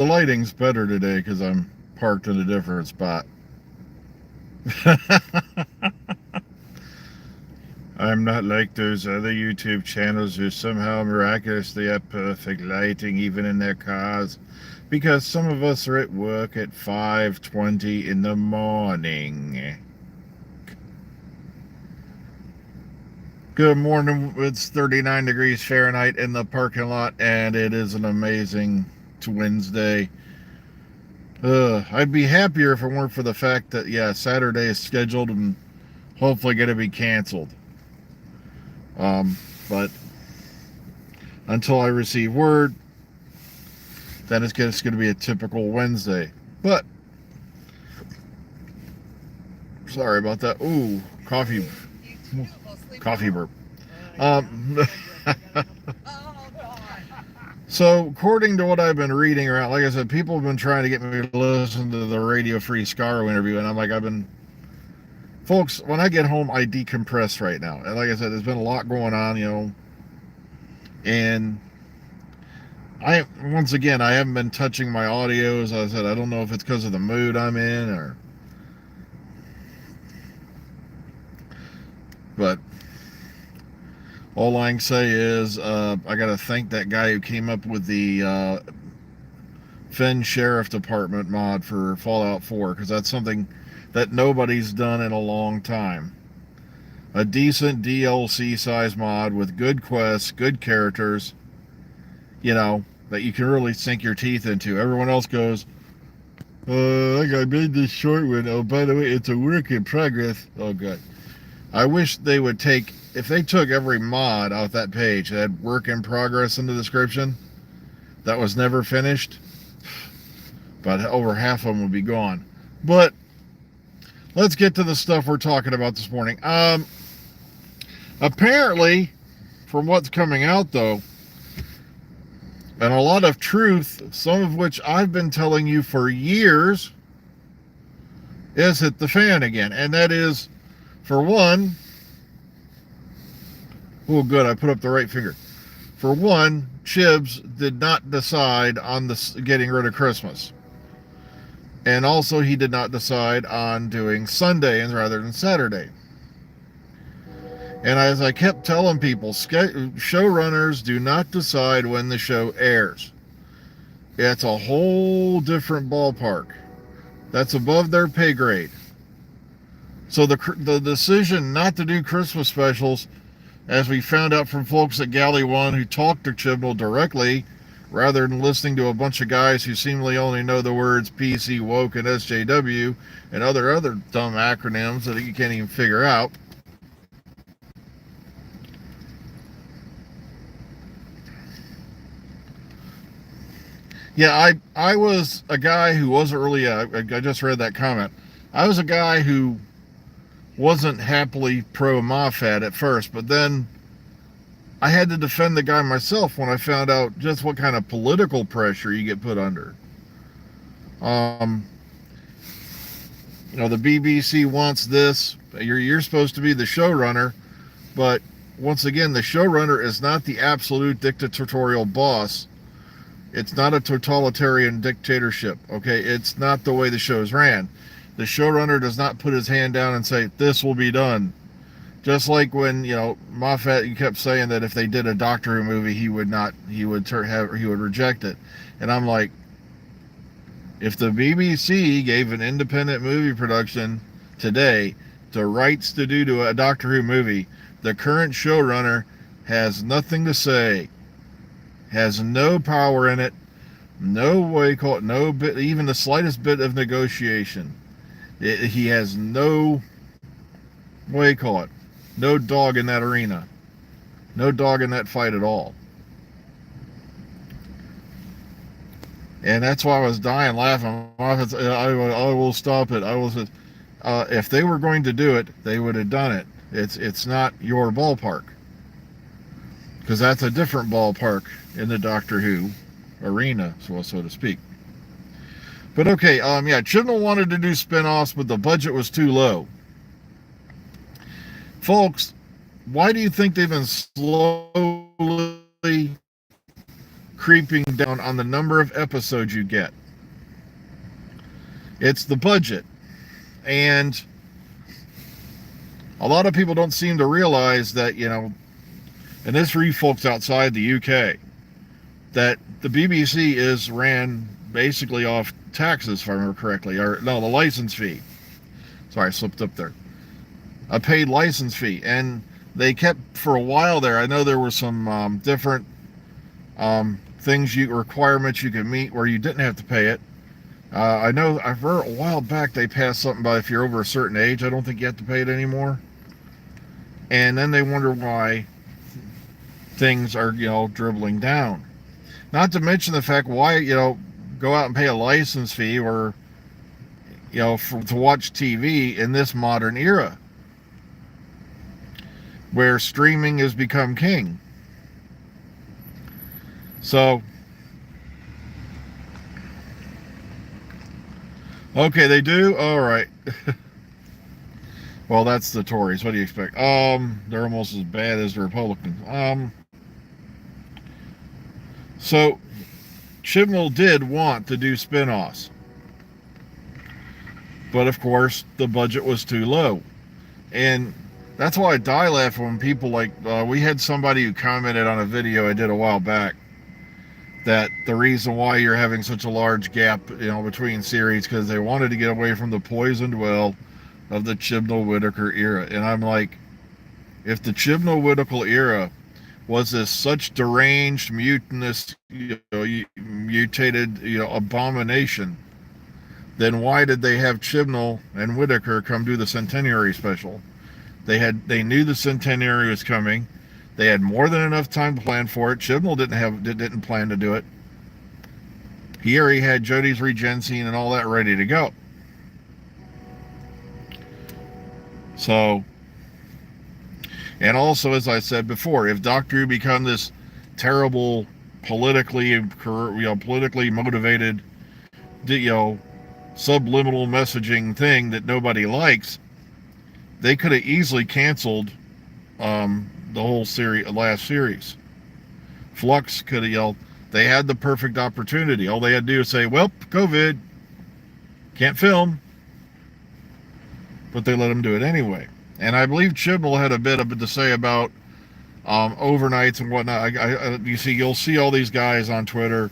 lighting's better today because I'm parked in a different spot. I'm not like those other YouTube channels who somehow miraculously have perfect lighting even in their cars, because some of us are at work at 5:20 in the morning. Good morning. It's 39 degrees Fahrenheit in the parking lot, and it is an amazing Wednesday. I'd be happier if it weren't for the fact that, yeah, Saturday is scheduled and hopefully going to be canceled. But until I receive word, then it's just going to be a typical Wednesday. But, sorry about that. Ooh, coffee burp. Um, So, according to what I've been reading around, like I said, people have been trying to get me to listen to the Radio Free Scaro interview, and I'm like, folks, when I get home, I decompress right now. And like I said, there's been a lot going on, and once again, I haven't been touching my audios. I said, I don't know if it's because of the mood I'm in but all I can say is, I got to thank that guy who came up with the Finn Sheriff Department mod for Fallout 4, because that's something that nobody's done in a long time. A decent DLC size mod with good quests, good characters, that you can really sink your teeth into. Everyone else goes, I made this short one. Oh, by the way, it's a work in progress. Oh, good. I wish they would if they took every mod off that page that had work in progress in the description that was never finished, but over half of them would be gone. But let's get to the stuff we're talking about this morning. Apparently, from what's coming out, though, and a lot of truth, some of which I've been telling you for years, is hit the fan again. And that is, for one, oh, good, I put up the right finger. For one, Chibs did not decide on getting rid of Christmas. And also, he did not decide on doing Sunday rather than Saturday. And as I kept telling people, showrunners do not decide when the show airs. It's a whole different ballpark. That's above their pay grade. So the decision not to do Christmas specials, as we found out from folks at Galley One who talked to Chibnall directly, rather than listening to a bunch of guys who seemingly only know the words PC, woke, and SJW, and other dumb acronyms that you can't even figure out. Yeah, I was a guy who wasn't really I just read that comment. I was a guy who wasn't happily pro Moffat at first, but then I had to defend the guy myself when I found out just what kind of political pressure you get put under. The BBC wants this. You're supposed to be the showrunner, but once again, the showrunner is not the absolute dictatorial boss. It's not a totalitarian dictatorship, okay? It's not the way the show's ran. The showrunner does not put his hand down and say, this will be done. Just like when, Moffat kept saying that if they did a Doctor Who movie, he would reject it. And I'm like, if the BBC gave an independent movie production today the rights to do to a Doctor Who movie, the current showrunner has nothing to say, has no power in it, no way call it, no bit, even the slightest bit of negotiation. He has no way call it, no dog in that arena, no dog in that fight at all. And that's why I was dying laughing. I will stop it. If they were going to do it, they would have done it. It's not your ballpark, because that's a different ballpark in the Doctor Who arena, so to speak. But okay, Chibnall wanted to do spin-offs, but the budget was too low. Folks, why do you think they've been slowly creeping down on the number of episodes you get. It's the budget. And a lot of people don't seem to realize that, and this for you folks outside the UK, that the BBC is ran basically off taxes, if I remember correctly, or no, the license fee. Sorry, I slipped up there. A paid license fee. And they kept, for a while there, I know there were some different requirements you could meet where you didn't have to pay it. I know I've heard a while back they passed something about if you're over a certain age, I don't think you have to pay it anymore. And then they wonder why things are, dribbling down. Not to mention the fact why, go out and pay a license fee or, to watch TV in this modern era where streaming has become king. So, okay, they do? All right. Well, that's the Tories. What do you expect? They're almost as bad as the Republicans. So, Chibnall did want to do spin-offs. But, of course, the budget was too low. And that's why I die laughing when people we had somebody who commented on a video I did a while back that the reason why you're having such a large gap, between series, because they wanted to get away from the poisoned well of the Chibnall-Whittaker era. And I'm like, if the Chibnall-Whittaker era was this such deranged, mutinous, mutated, abomination, then why did they have Chibnall and Whittaker come do the centenary special? They knew the centenary was coming. They had more than enough time to plan for it. Chibnall didn't plan to do it. He already had Jodie's Regency and all that ready to go. So, and also, as I said before, if Doctor Who become this terrible, politically motivated, subliminal messaging thing that nobody likes, they could have easily canceled the whole last series. Flux could have yelled. They had the perfect opportunity. All they had to do is say, well, COVID, can't film. But they let them do it anyway. And I believe Chibnall had a bit to say about overnights and whatnot. You'll see all these guys on Twitter,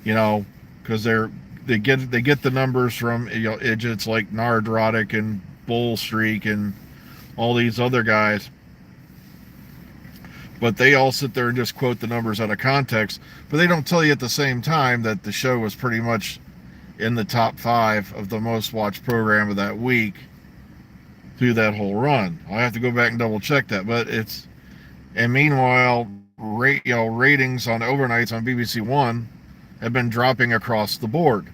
because they get the numbers from idiots like Nardrotic and Bullstreak and all these other guys. But they all sit there and just quote the numbers out of context. But they don't tell you at the same time that the show was pretty much in the top 5 of the most watched program of that week through that whole run. I have to go back and double check that. But and meanwhile, ratings on overnights on BBC One have been dropping across the board.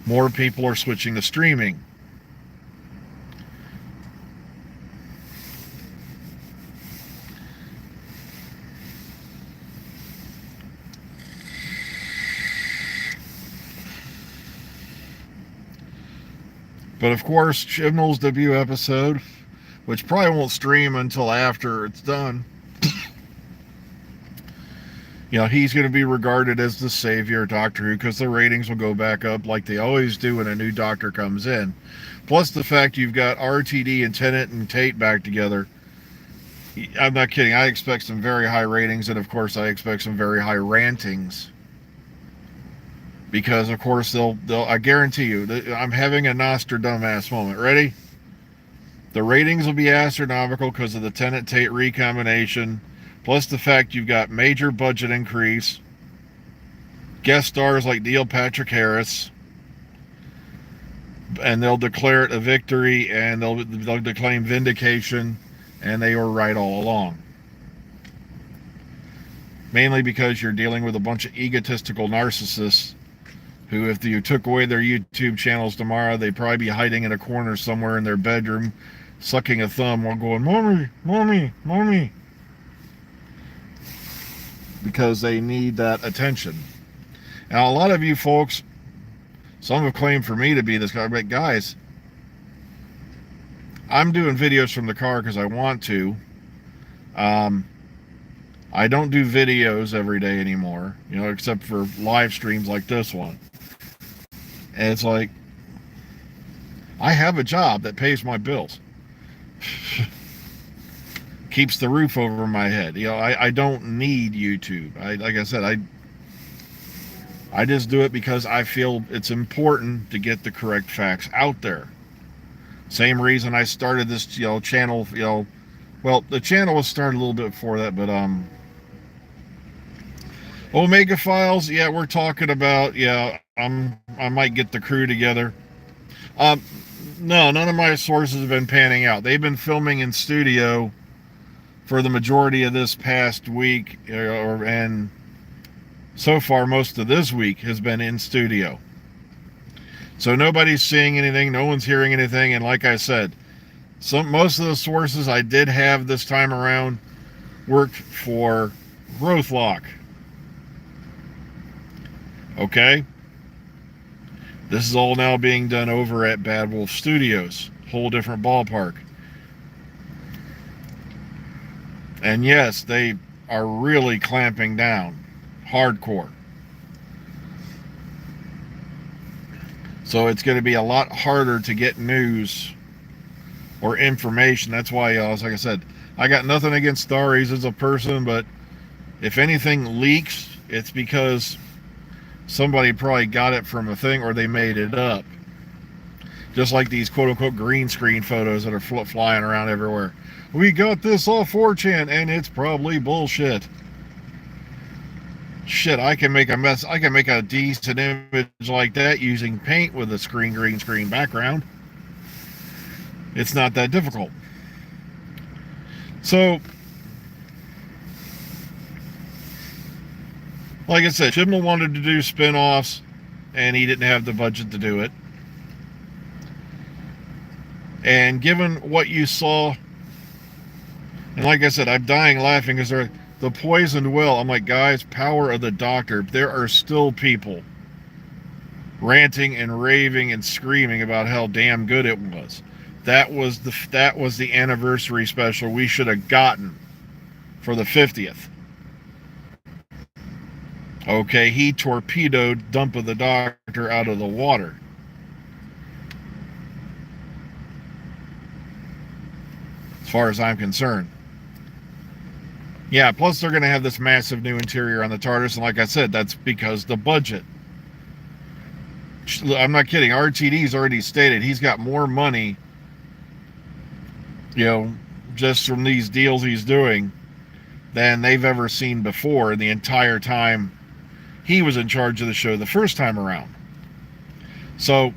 More people are switching to streaming. But of course, Chibnall's debut episode, which probably won't stream until after it's done, he's going to be regarded as the savior of Doctor Who because the ratings will go back up like they always do when a new Doctor comes in. Plus the fact you've got RTD and Tennant and Tate back together. I'm not kidding. I expect some very high ratings, and of course I expect some very high rantings. Because, of course, I guarantee you, I'm having a Nostradamus moment. Ready? The ratings will be astronomical because of the Tennant-Tate recombination, plus the fact you've got major budget increase, guest stars like Neil Patrick Harris, and they'll declare it a victory, and they'll declaim vindication, and they were right all along. Mainly because you're dealing with a bunch of egotistical narcissists who, if you took away their YouTube channels tomorrow, they'd probably be hiding in a corner somewhere in their bedroom, sucking a thumb while going, "Mommy, mommy, mommy," because they need that attention. Now, a lot of you folks, some have claimed for me to be this guy, but guys, I'm doing videos from the car because I want to. I don't do videos every day anymore, except for live streams like this one. And it's like, I have a job that pays my bills. Keeps the roof over my head. I don't need YouTube. Like I said, I just do it because I feel it's important to get the correct facts out there. Same reason I started this, channel, well, the channel was started a little bit before that, but Omega Files, yeah, we're talking about, I might get the crew together. No, none of my sources have been panning out. They've been filming in studio for the majority of this past week, and so far most of this week has been in studio. So nobody's seeing anything, no one's hearing anything, and like I said, most of the sources I did have this time around worked for Growth Lock. Okay? This is all now being done over at Bad Wolf Studios. Whole different ballpark. And yes, they are really clamping down. Hardcore. So it's going to be a lot harder to get news or information. That's why, like I said, I got nothing against Starries as a person, but if anything leaks, it's because somebody probably got it from a thing or they made it up. Just like these quote-unquote green screen photos that are flying around everywhere. We got this off 4chan, and it's probably bullshit. Shit, I can make a mess. I can make a decent image like that using paint with a green screen background. It's not that difficult. So, like I said, Chibnall wanted to do spinoffs, and he didn't have the budget to do it. And given what you saw, and like I said, I'm dying laughing because they're the poisoned well. I'm like, guys, power of the doctor. There are still people ranting and raving and screaming about how damn good it was. That was the anniversary special we should have gotten for the 50th. Okay, he torpedoed Dump of the Doctor out of the water. As far as I'm concerned. Yeah, plus they're going to have this massive new interior on the TARDIS, and like I said, that's because the budget. I'm not kidding. RTD's already stated he's got more money, just from these deals he's doing than they've ever seen before in the entire time he was in charge of the show the first time around. So,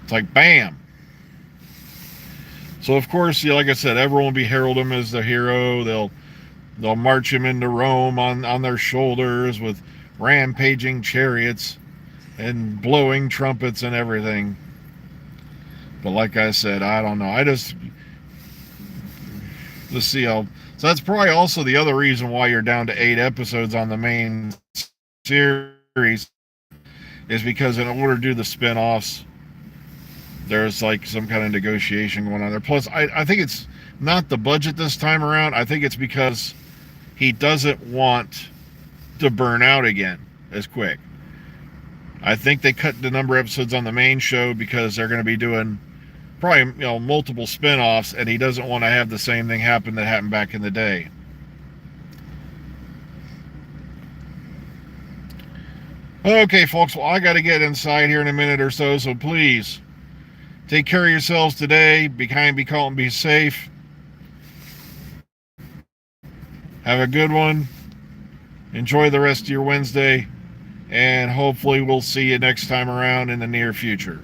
it's like, bam. So, of course, like I said, everyone will be heralding him as the hero. They'll march him into Rome on their shoulders with rampaging chariots and blowing trumpets and everything. But like I said, I don't know. Let's see how. So that's probably also the other reason why you're down to 8 episodes on the main series, is because in order to do the spin-offs, there's like some kind of negotiation going on there. Plus, I think it's not the budget this time around. I think it's because he doesn't want to burn out again as quick. I think they cut the number of episodes on the main show because they're going to be doing probably multiple spin-offs, and he doesn't want to have the same thing happen that happened back in the day. Okay, folks, well, I got to get inside here in a minute or so, so please take care of yourselves today. Be kind, be calm, be safe. Have a good one. Enjoy the rest of your Wednesday, and hopefully we'll see you next time around in the near future.